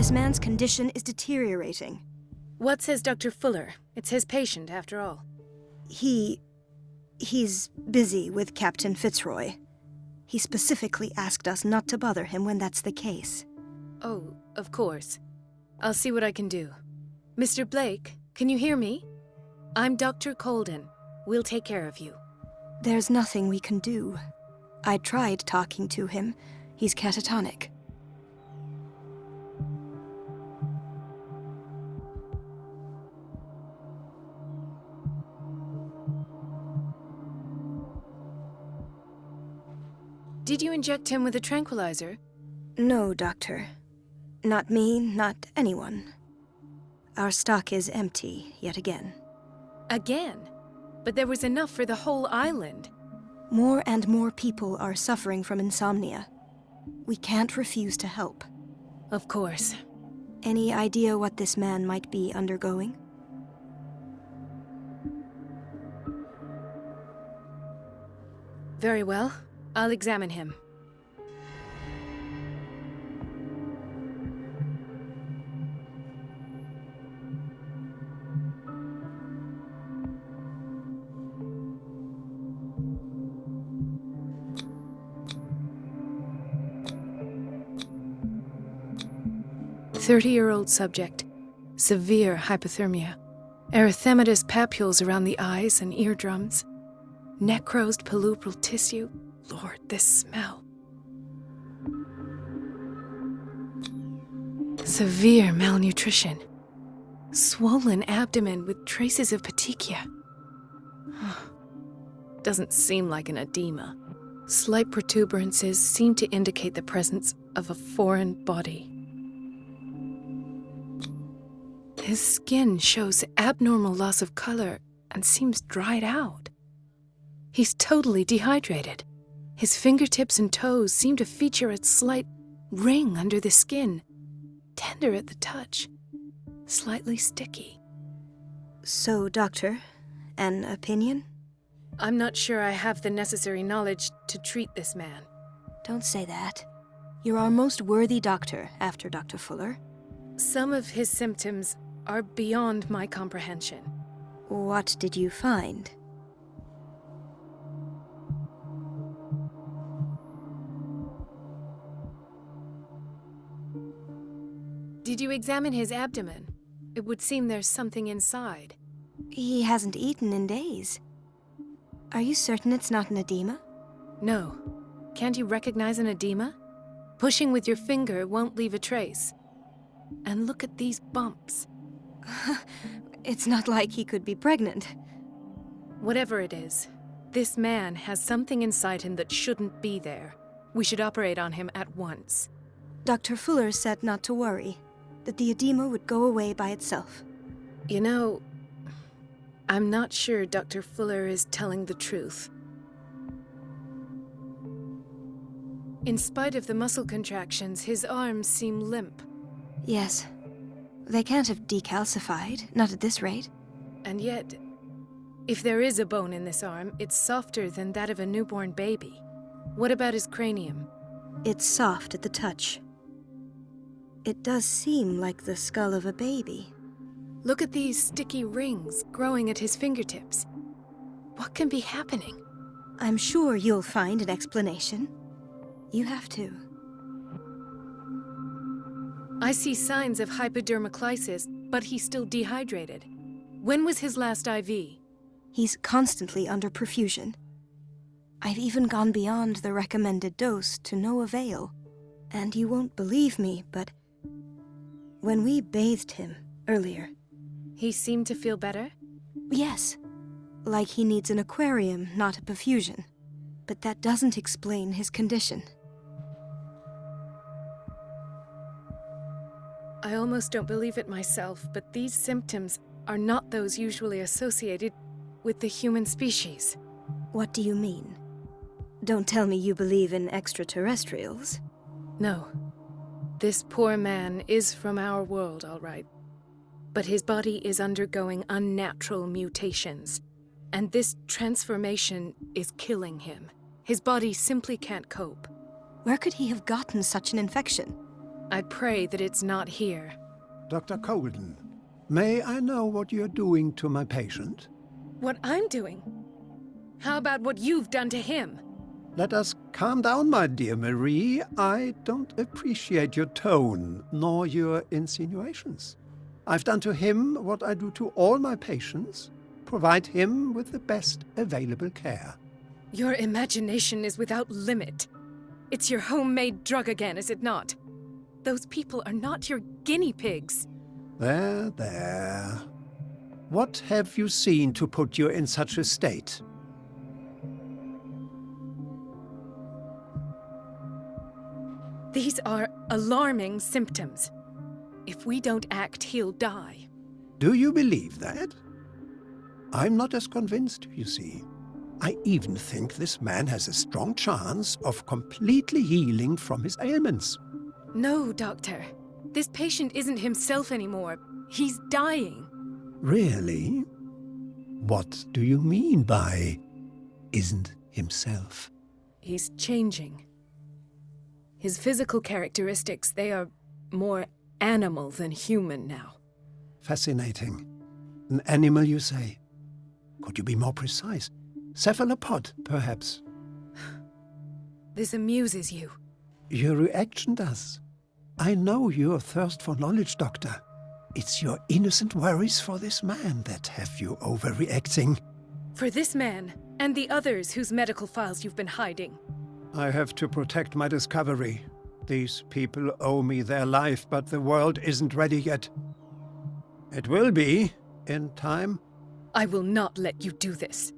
This man's condition is deteriorating. What says Dr. Fuller? It's his patient, after all. He's busy with Captain Fitzroy. He specifically asked us not to bother him when that's the case. Oh, of course. I'll see what I can do. Mr. Blake, can you hear me? I'm Dr. Colden. We'll take care of you. There's nothing we can do. I tried talking to him. He's catatonic. Did you inject him with a tranquilizer? No, Doctor. Not me, not anyone. Our stock is empty, yet again. Again? But there was enough for the whole island. More and more people are suffering from insomnia. We can't refuse to help. Of course. Any idea what this man might be undergoing? Very well. I'll examine him. "30-year-old subject. Severe hypothermia. Erythematous papules around the eyes and eardrums. Necrosed palpebral tissue. Lord, this smell. Severe malnutrition. Swollen abdomen with traces of petechia. Doesn't seem like an edema. Slight protuberances seem to indicate the presence of a foreign body. His skin shows abnormal loss of color and seems dried out. He's totally dehydrated. His fingertips and toes seem to feature a slight ring under the skin, tender at the touch, slightly sticky. So, Doctor, an opinion? I'm not sure I have the necessary knowledge to treat this man. Don't say that. You're our most worthy doctor after Dr. Fuller. Some of his symptoms are beyond my comprehension. What did you find? Did you examine his abdomen? It would seem there's something inside. He hasn't eaten in days. Are you certain it's not an edema? No. Can't you recognize an edema? Pushing with your finger won't leave a trace. And look at these bumps. It's not like he could be pregnant. Whatever it is, this man has something inside him that shouldn't be there. We should operate on him at once. Dr. Fuller said not to worry, that the edema would go away by itself. You know, I'm not sure Dr. Fuller is telling the truth. In spite of the muscle contractions, his arms seem limp. Yes. They can't have decalcified, not at this rate. And yet, if there is a bone in this arm, it's softer than that of a newborn baby. What about his cranium? It's soft at the touch. It does seem like the skull of a baby. Look at these sticky rings growing at his fingertips. What can be happening? I'm sure you'll find an explanation. You have to. I see signs of hypodermoclysis, but he's still dehydrated. When was his last IV? He's constantly under perfusion. I've even gone beyond the recommended dose to no avail. And you won't believe me, but when we bathed him earlier... He seemed to feel better? Yes. Like he needs an aquarium, not a perfusion. But that doesn't explain his condition. I almost don't believe it myself, but these symptoms are not those usually associated with the human species. What do you mean? Don't tell me you believe in extraterrestrials. No. This poor man is from our world, all right. But his body is undergoing unnatural mutations, and this transformation is killing him. His body simply can't cope. Where could he have gotten such an infection? I pray that it's not here. Dr. Colden, may I know what you're doing to my patient? What I'm doing? How about what you've done to him? Let us calm down, my dear Marie. I don't appreciate your tone, nor your insinuations. I've done to him what I do to all my patients, provide him with the best available care. Your imagination is without limit. It's your homemade drug again, is it not? Those people are not your guinea pigs. There, there. What have you seen to put you in such a state? These are alarming symptoms. If we don't act, he'll die. Do you believe that? I'm not as convinced, you see. I even think this man has a strong chance of completely healing from his ailments. No, Doctor. This patient isn't himself anymore. He's dying. Really? What do you mean by isn't himself? He's changing. His physical characteristics, they are more animal than human now. Fascinating. An animal, you say? Could you be more precise? Cephalopod, perhaps? This amuses you. Your reaction does. I know your thirst for knowledge, Doctor. It's your innocent worries for this man that have you overreacting. For this man, and the others whose medical files you've been hiding. I have to protect my discovery. These people owe me their life, but the world isn't ready yet. It will be, in time. I will not let you do this.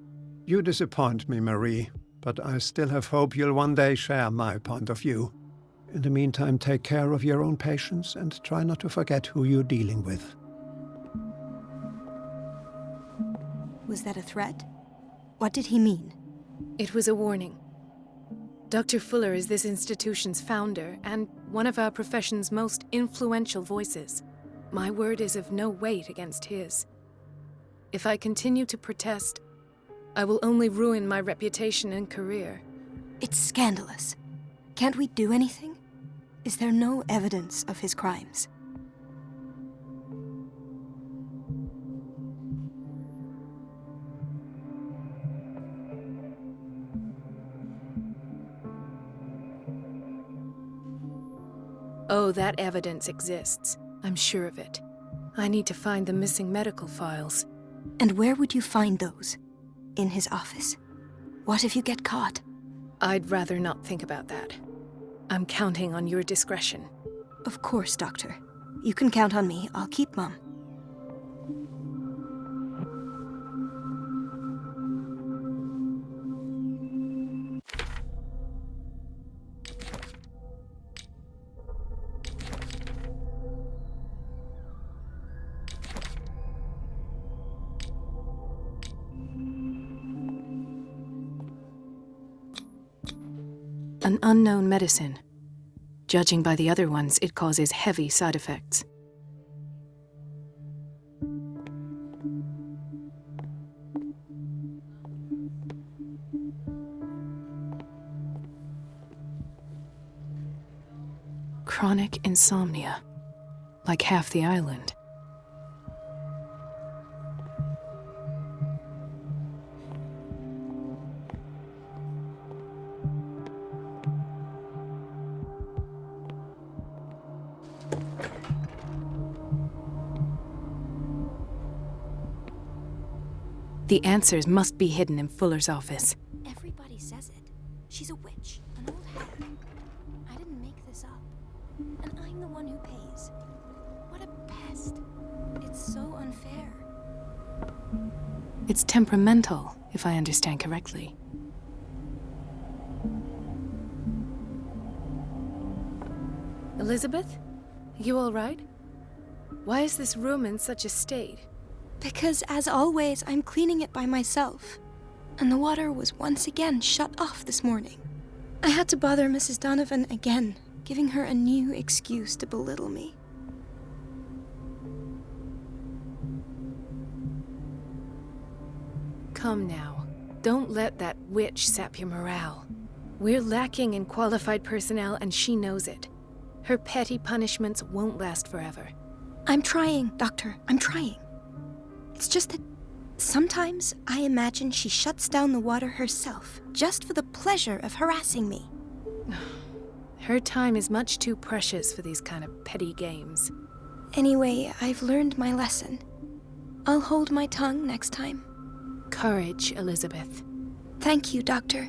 You disappoint me, Marie, but I still have hope you'll one day share my point of view. In the meantime, take care of your own patients and try not to forget who you're dealing with. Was that a threat? What did he mean? It was a warning. Dr. Fuller is this institution's founder and one of our profession's most influential voices. My word is of no weight against his. If I continue to protest, I will only ruin my reputation and career. It's scandalous. Can't we do anything? Is there no evidence of his crimes? Oh, that evidence exists. I'm sure of it. I need to find the missing medical files. And where would you find those? In his office? What if you get caught? I'd rather not think about that. I'm counting on your discretion. Of course, Doctor. You can count on me. I'll keep Mum. An unknown medicine. Judging by the other ones, it causes heavy side effects. Chronic insomnia. Like half the island. The answers must be hidden in Fuller's office. Everybody says it. She's a witch, an old hag. I didn't make this up. And I'm the one who pays. What a pest. It's so unfair. It's temperamental, if I understand correctly. Elizabeth? You all right? Why is this room in such a state? Because, as always, I'm cleaning it by myself. And the water was once again shut off this morning. I had to bother Mrs. Donovan again, giving her a new excuse to belittle me. Come now. Don't let that witch sap your morale. We're lacking in qualified personnel, and she knows it. Her petty punishments won't last forever. I'm trying, Doctor. I'm trying. It's just that sometimes I imagine she shuts down the water herself, just for the pleasure of harassing me. Her time is much too precious for these kind of petty games. Anyway, I've learned my lesson. I'll hold my tongue next time. Courage, Elizabeth. Thank you, Doctor.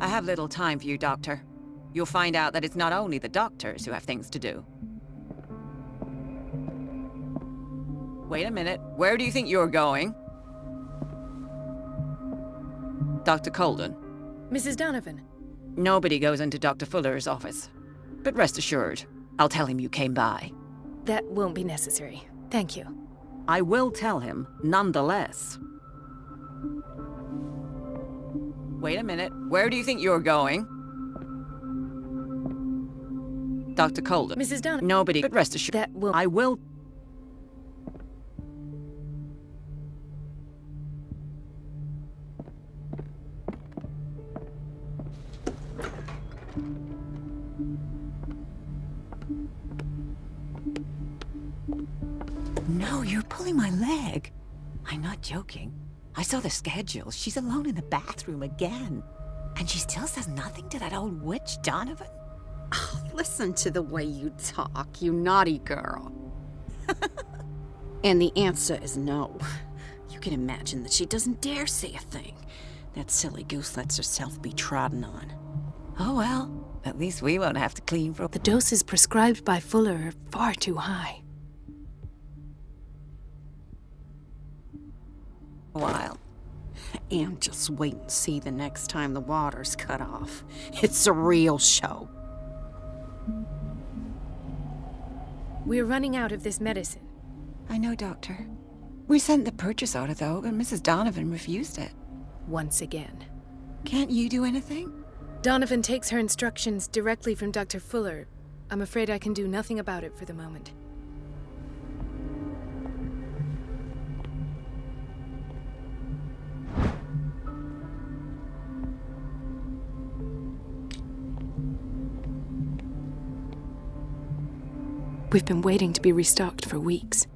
I have little time for you, Doctor. You'll find out that it's not only the doctors who have things to do. Wait a minute. Where do you think you're going? Dr. Colden. Mrs. Donovan. Nobody goes into Dr. Fuller's office. But rest assured, I'll tell him you came by. That won't be necessary. Thank you. I will tell him, nonetheless. Wait a minute. Where do you think you're going? Dr. Colden. Mrs. Donovan. Nobody, but rest assured. That will... I will... No, you're pulling my leg. I'm not joking. I saw the schedule. She's alone in the bathroom again. And she still says nothing to that old witch, Donovan. Oh, listen to the way you talk, you naughty girl. And the answer is no. You can imagine that she doesn't dare say a thing. That silly goose lets herself be trodden on. Oh well, at least we won't have to clean for The doses prescribed by Fuller are far too high. a while. And just wait and see the next time the water's cut off. It's a real show. We're running out of this medicine. I know, Doctor. We sent the purchase order, though, but Mrs. Donovan refused it. Once again. Can't you do anything? Donovan takes her instructions directly from Dr. Fuller. I'm afraid I can do nothing about it for the moment. We've been waiting to be restocked for weeks.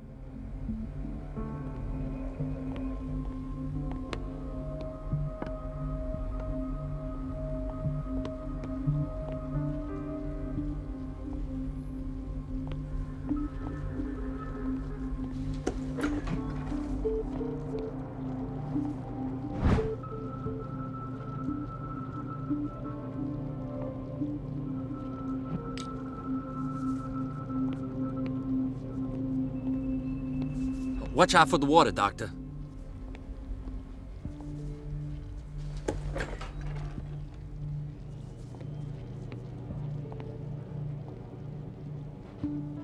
Watch out for the water, Doctor.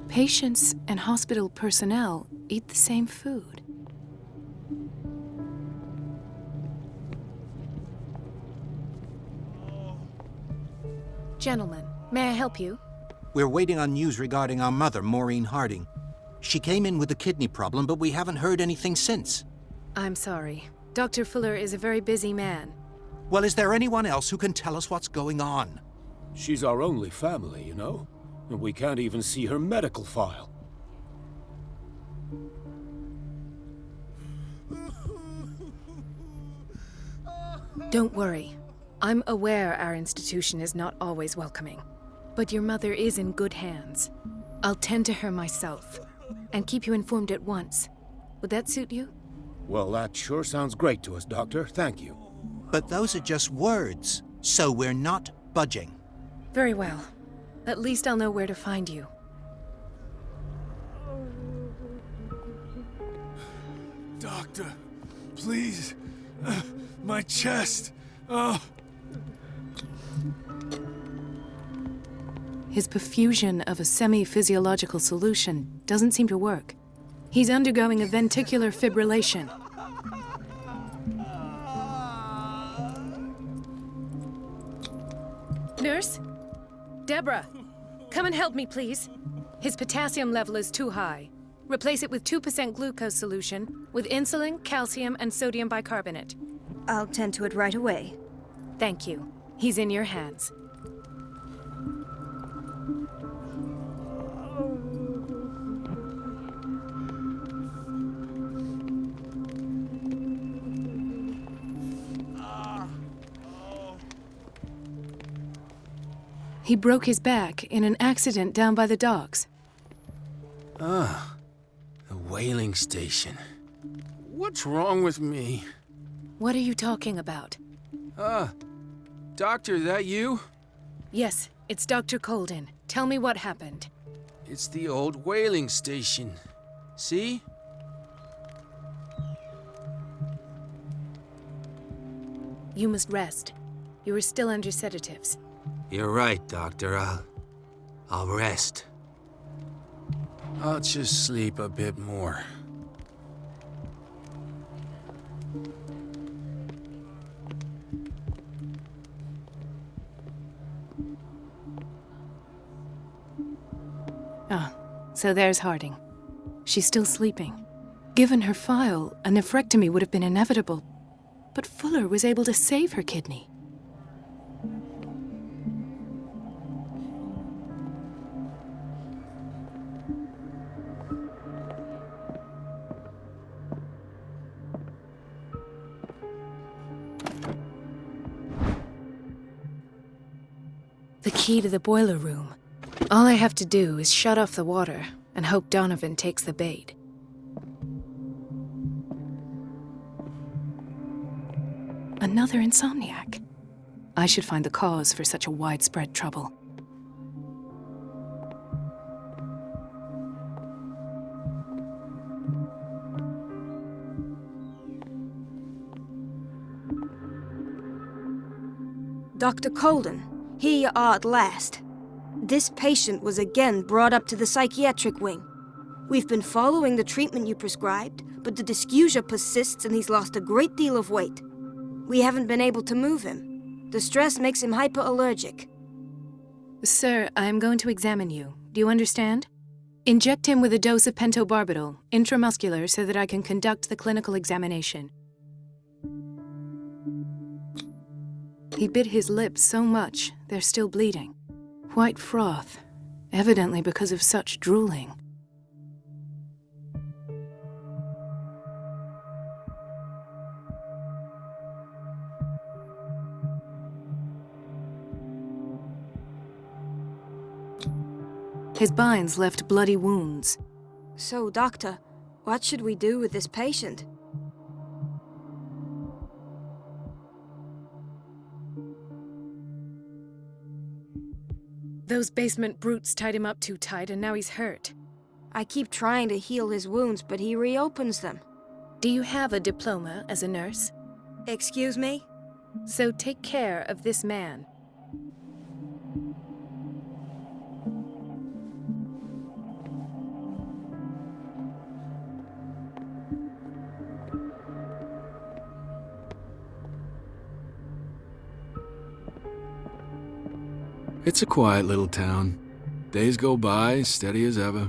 Patients and hospital personnel eat the same food. Gentlemen, may I help you? We're waiting on news regarding our mother, Maureen Harding. She came in with a kidney problem, but we haven't heard anything since. I'm sorry. Dr. Fuller is a very busy man. Well, is there anyone else who can tell us what's going on? She's our only family, you know? And we can't even see her medical file. Don't worry. I'm aware our institution is not always welcoming. But your mother is in good hands. I'll tend to her myself, and keep you informed at once. Would that suit you? Well, that sure sounds great to us, Doctor. Thank you. But those are just words, so we're not budging. Very well. At least I'll know where to find you. Doctor, please. My chest. Oh. His perfusion of a semi-physiological solution doesn't seem to work. He's undergoing a ventricular fibrillation. Nurse? Deborah, come and help me, please. His potassium level is too high. Replace it with 2% glucose solution with insulin, calcium, and sodium bicarbonate. I'll tend to it right away. Thank you. He's in your hands. He broke his back in an accident down by the docks. Ah, the whaling station. What's wrong with me? What are you talking about? Doctor, that you? Yes, it's Dr. Colden. Tell me what happened. It's the old whaling station. See? You must rest. You are still under sedatives. You're right, Doctor. I'll rest. I'll just sleep a bit more. Ah, so there's Harding. She's still sleeping. Given her file, a nephrectomy would have been inevitable. But Fuller was able to save her kidney. The key to the boiler room. All I have to do is shut off the water and hope Donovan takes the bait. Another insomniac. I should find the cause for such a widespread trouble. Dr. Colden, here you are at last. This patient was again brought up to the psychiatric wing. We've been following the treatment you prescribed, but the dysgeusia persists and he's lost a great deal of weight. We haven't been able to move him. The stress makes him hyperallergic. Sir, I am going to examine you. Do you understand? Inject him with a dose of pentobarbital, intramuscular, so that I can conduct the clinical examination. He bit his lips so much, they're still bleeding. White froth, evidently because of such drooling. His binds left bloody wounds. So, Doctor, what should we do with this patient? Those basement brutes tied him up too tight, and now he's hurt. I keep trying to heal his wounds, but he reopens them. Do you have a diploma as a nurse? Excuse me? So take care of this man. It's a quiet little town. Days go by, steady as ever.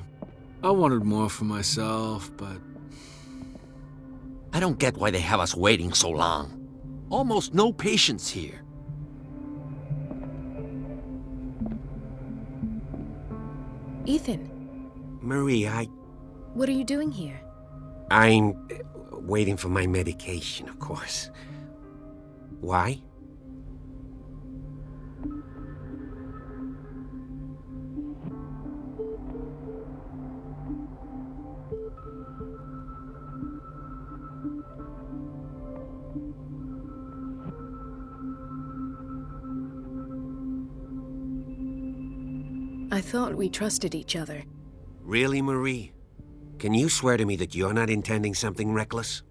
I wanted more for myself, but... I don't get why they have us waiting so long. Almost no patients here. Ethan, Marie, what are you doing here? I'm waiting for my medication, of course. Why? I thought we trusted each other. Really, Marie? Can you swear to me that you're not intending something reckless?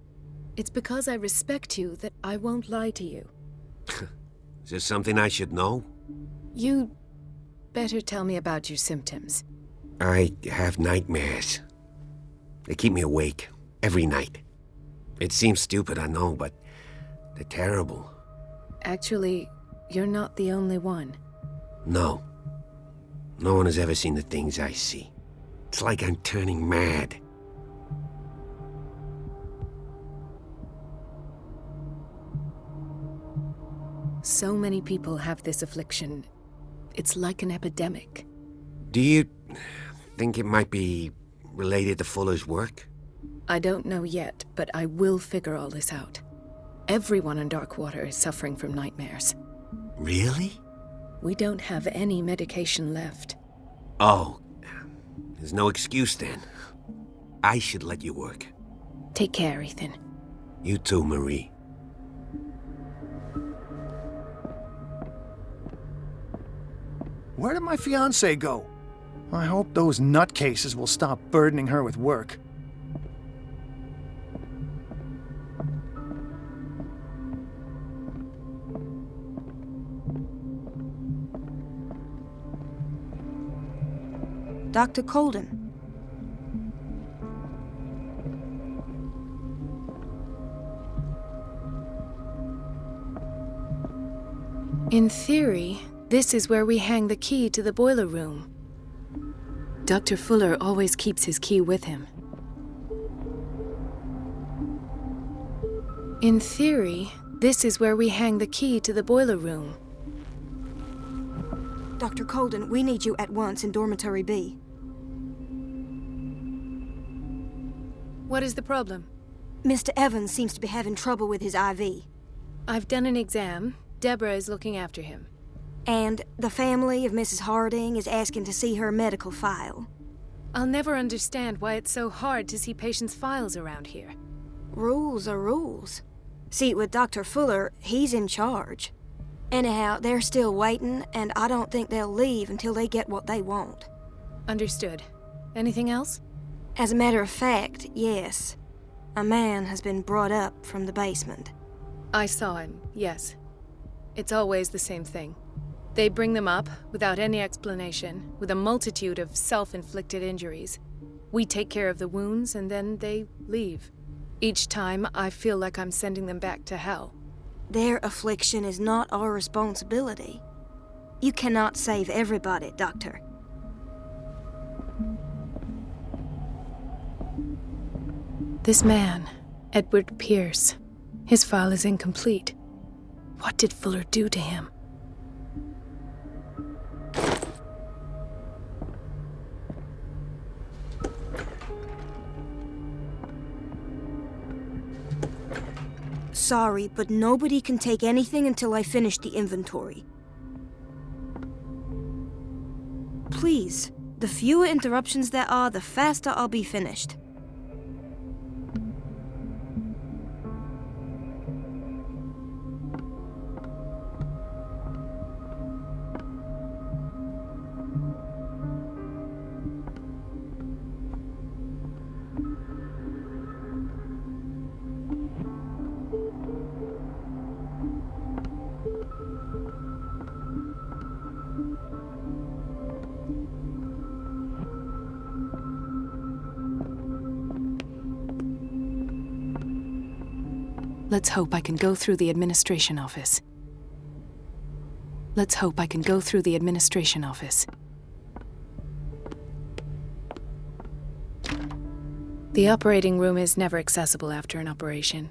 It's because I respect you that I won't lie to you. Is there something I should know? You better tell me about your symptoms. I have nightmares. They keep me awake every night. It seems stupid, I know, but they're terrible. Actually, you're not the only one. No. No one has ever seen the things I see. It's like I'm turning mad. So many people have this affliction. It's like an epidemic. Do you think it might be related to Fuller's work? I don't know yet, but I will figure all this out. Everyone in Darkwater is suffering from nightmares. Really? We don't have any medication left. Oh, there's no excuse then. I should let you work. Take care, Ethan. You too, Marie. Where did my fiancée go? I hope those nutcases will stop burdening her with work. Dr. Colden. In theory, this is where we hang the key to the boiler room. Dr. Fuller always keeps his key with him. In theory, this is where we hang the key to the boiler room. Dr. Colden, we need you at once in Dormitory B. What is the problem? Mr. Evans seems to be having trouble with his IV. I've done an exam. Deborah is looking after him. And the family of Mrs. Harding is asking to see her medical file. I'll never understand why it's so hard to see patients' files around here. Rules are rules. See, with Dr. Fuller, he's in charge. Anyhow, they're still waiting, and I don't think they'll leave until they get what they want. Understood. Anything else? As a matter of fact, yes. A man has been brought up from the basement. I saw him, yes. It's always the same thing. They bring them up, without any explanation, with a multitude of self-inflicted injuries. We take care of the wounds, and then they leave. Each time, I feel like I'm sending them back to hell. Their affliction is not our responsibility. You cannot save everybody, Doctor. This man, Edward Pierce, his file is incomplete. What did Fuller do to him? Sorry, but nobody can take anything until I finish the inventory. Please, the fewer interruptions there are, the faster I'll be finished. Let's hope I can go through the administration office. Let's hope I can go through the administration office. The operating room is never accessible after an operation.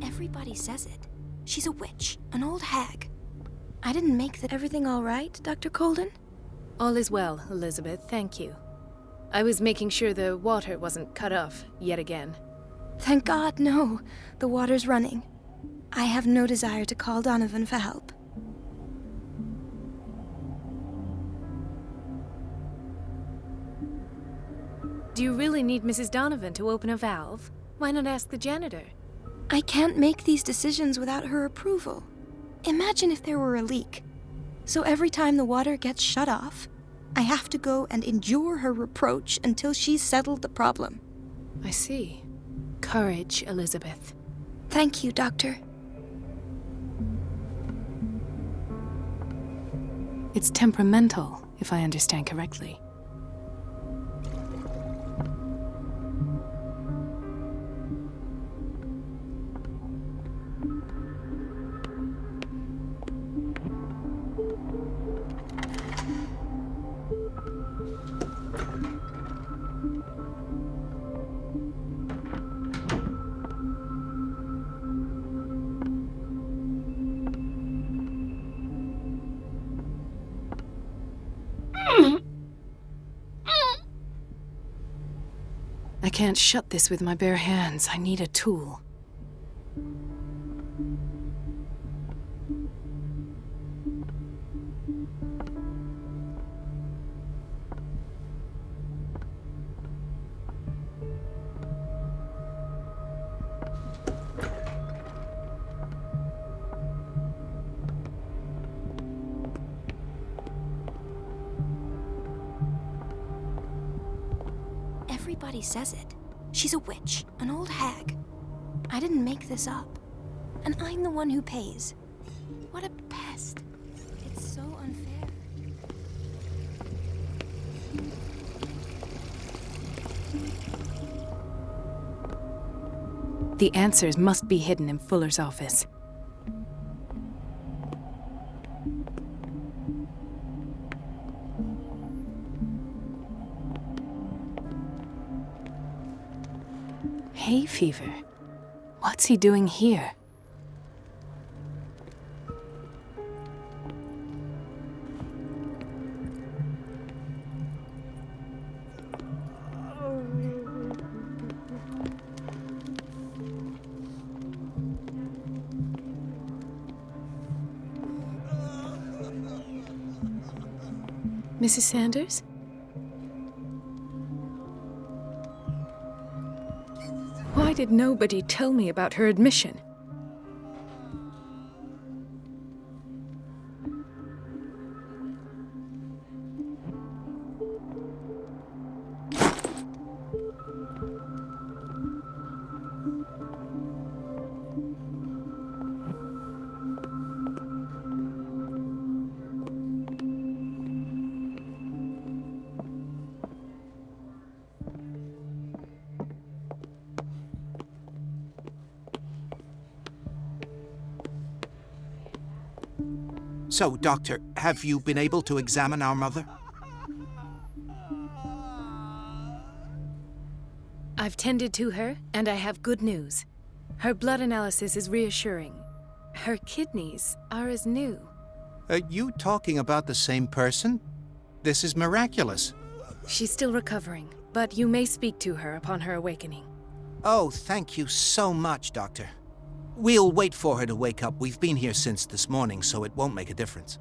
Everybody says it. She's a witch, an old hag. I didn't make that. Everything all right, Dr. Colden? All is well, Elizabeth, thank you. I was making sure the water wasn't cut off yet again. Thank God, no. The water's running. I have no desire to call Donovan for help. Do you really need Mrs. Donovan to open a valve? Why not ask the janitor? I can't make these decisions without her approval. Imagine if there were a leak. So every time the water gets shut off, I have to go and endure her reproach until she's settled the problem. I see. Courage, Elizabeth. Thank you, Doctor. It's temperamental, if I understand correctly. I can't shut this with my bare hands. I need a tool. Everybody says it. She's a witch, an old hag. I didn't make this up. And I'm the one who pays. What a pest. It's so unfair. The answers must be hidden in Fuller's office. Hay fever? What's he doing here? Mrs. Sanders? Why did nobody tell me about her admission? So, Doctor, have you been able to examine our mother? I've tended to her, and I have good news. Her blood analysis is reassuring. Her kidneys are as new. Are you talking about the same person? This is miraculous. She's still recovering, but you may speak to her upon her awakening. Oh, thank you so much, Doctor. We'll wait for her to wake up. We've been here since this morning, so it won't make a difference.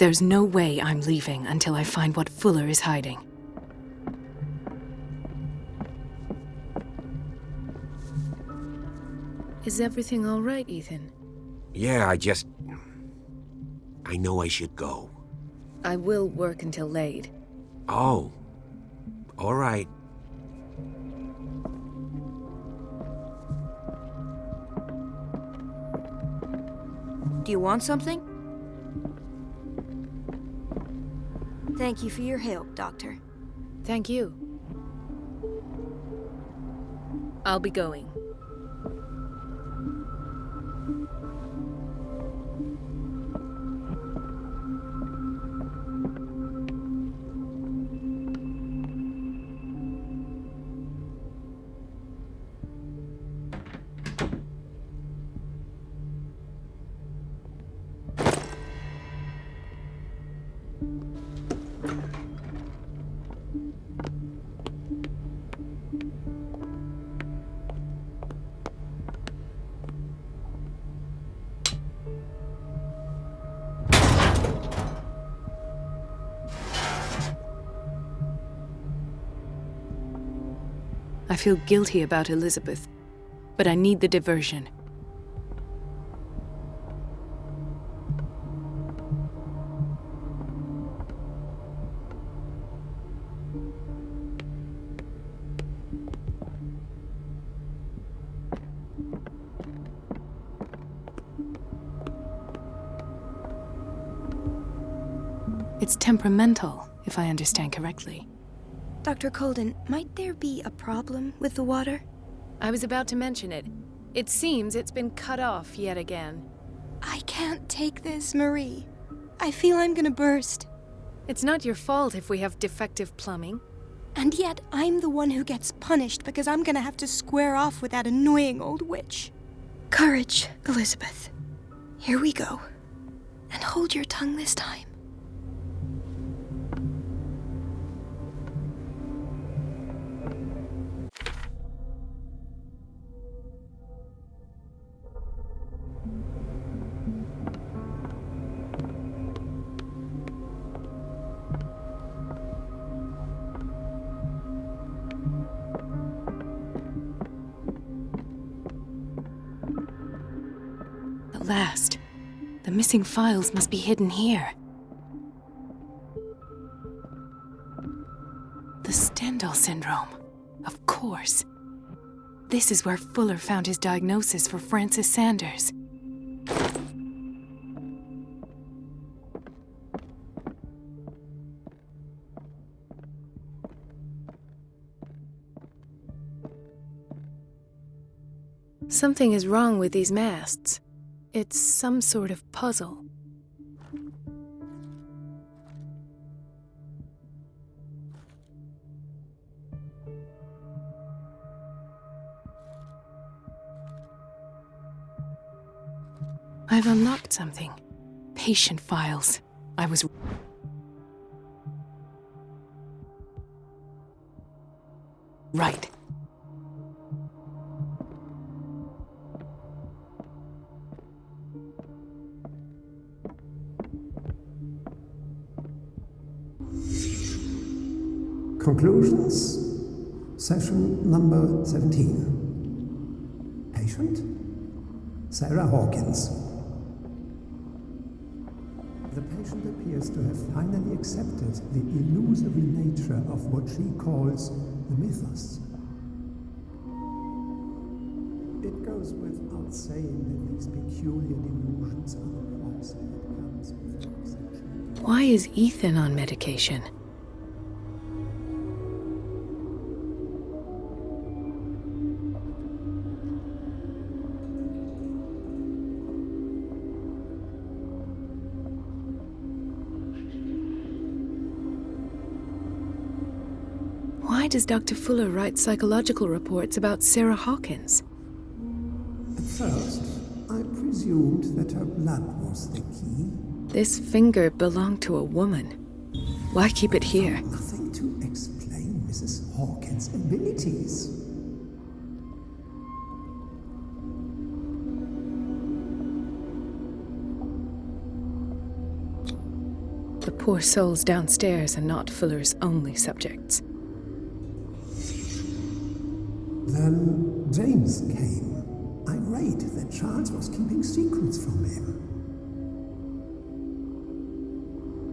There's no way I'm leaving until I find what Fuller is hiding. Is everything all right, Ethan? Yeah, I know I should go. I will work until late. Oh. All right. Do you want something? Thank you for your help, Doctor. Thank you. I'll be going. I feel guilty about Elizabeth, but I need the diversion. It's temperamental, if I understand correctly. Dr. Colden, might there be a problem with the water? I was about to mention it. It seems it's been cut off yet again. I can't take this, Marie. I feel I'm gonna burst. It's not your fault if we have defective plumbing. And yet, I'm the one who gets punished because I'm gonna have to square off with that annoying old witch. Courage, Elizabeth. Here we go. And hold your tongue this time. At last. The missing files must be hidden here. The Stendhal syndrome. Of course. This is where Fuller found his diagnosis for Francis Sanders. Something is wrong with these masts. It's some sort of puzzle. I've unlocked something. Patient files. I was... right. Conclusions. Session number 17. Patient? Sarah Hawkins. The patient appears to have finally accepted the illusory nature of what she calls the mythos. It goes without saying that these peculiar delusions are the price that comes with their exception. Why is Ethan on medication? Why does Dr. Fuller write psychological reports about Sarah Hawkins? At first, I presumed that her blood was the key. This finger belonged to a woman. Why keep it here? Nothing to explain Mrs. Hawkins' abilities. Poor souls downstairs are not Fuller's only subjects. Then James came, irate that Charles was keeping secrets from him.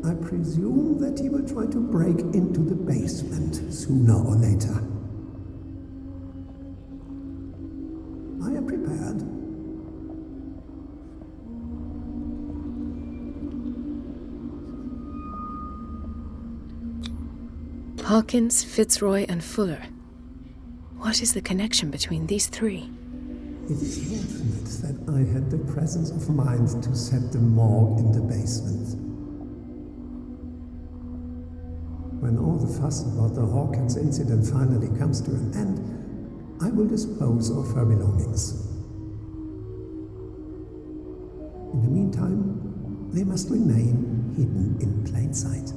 I presume that he will try to break into the basement sooner or later. I am prepared. Hawkins, Fitzroy, and Fuller. What is the connection between these three? It is fortunate that I had the presence of mind to set the morgue in the basement. When all the fuss about the Hawkins incident finally comes to an end, I will dispose of her belongings. In the meantime, they must remain hidden in plain sight.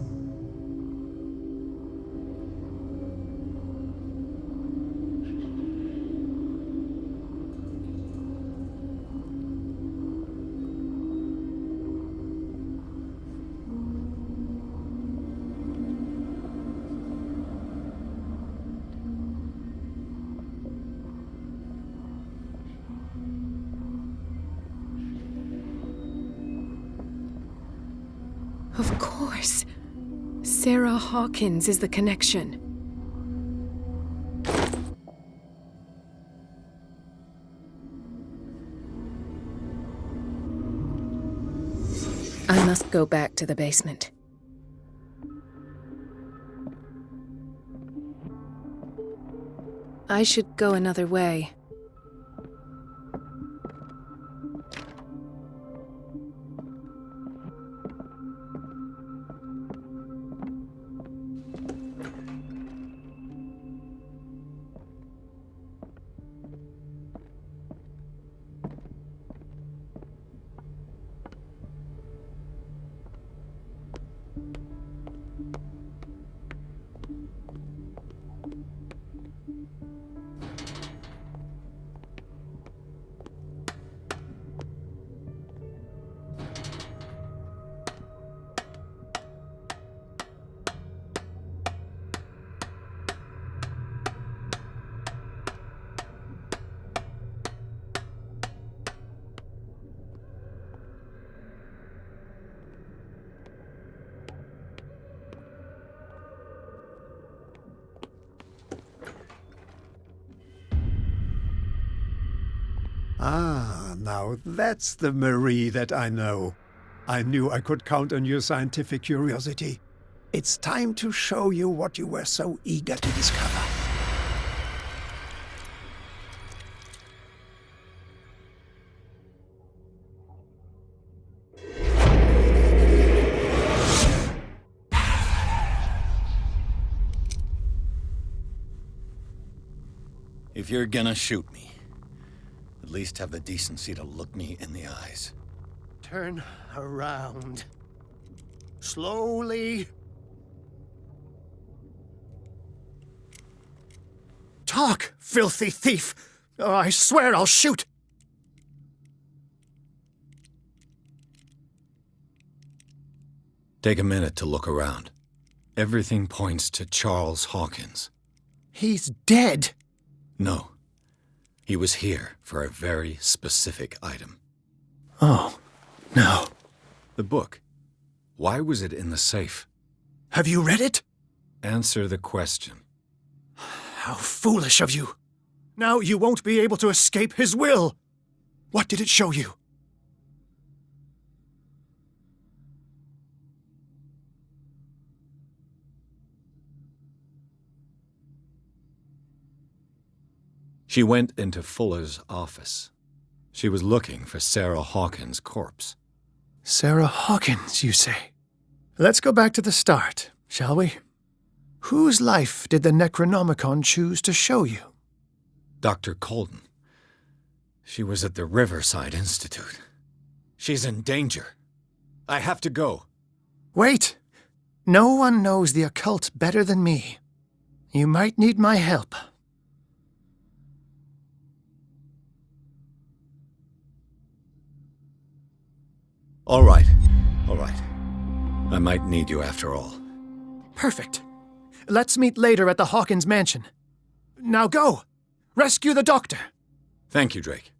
Of course. Sarah Hawkins is the connection. I must go back to the basement. I should go another way. Ah, now that's the Marie that I know. I knew I could count on your scientific curiosity. It's time to show you what you were so eager to discover. If you're gonna shoot me, at least have the decency to look me in the eyes. Turn around. Slowly. Talk, filthy thief! Oh, I swear I'll shoot! Take a minute to look around. Everything points to Charles Hawkins. He's dead! No. He was here for a very specific item. Oh, no. The book. Why was it in the safe? Have you read it? Answer the question. How foolish of you! Now you won't be able to escape his will! What did it show you? She went into Fuller's office. She was looking for Sarah Hawkins' corpse. Sarah Hawkins, you say? Let's go back to the start, shall we? Whose life did the Necronomicon choose to show you? Dr. Colden. She was at the Riverside Institute. She's in danger. I have to go. Wait! No one knows the occult better than me. You might need my help. All right. I might need you after all. Perfect. Let's meet later at the Hawkins mansion. Now go! Rescue the doctor! Thank you, Drake.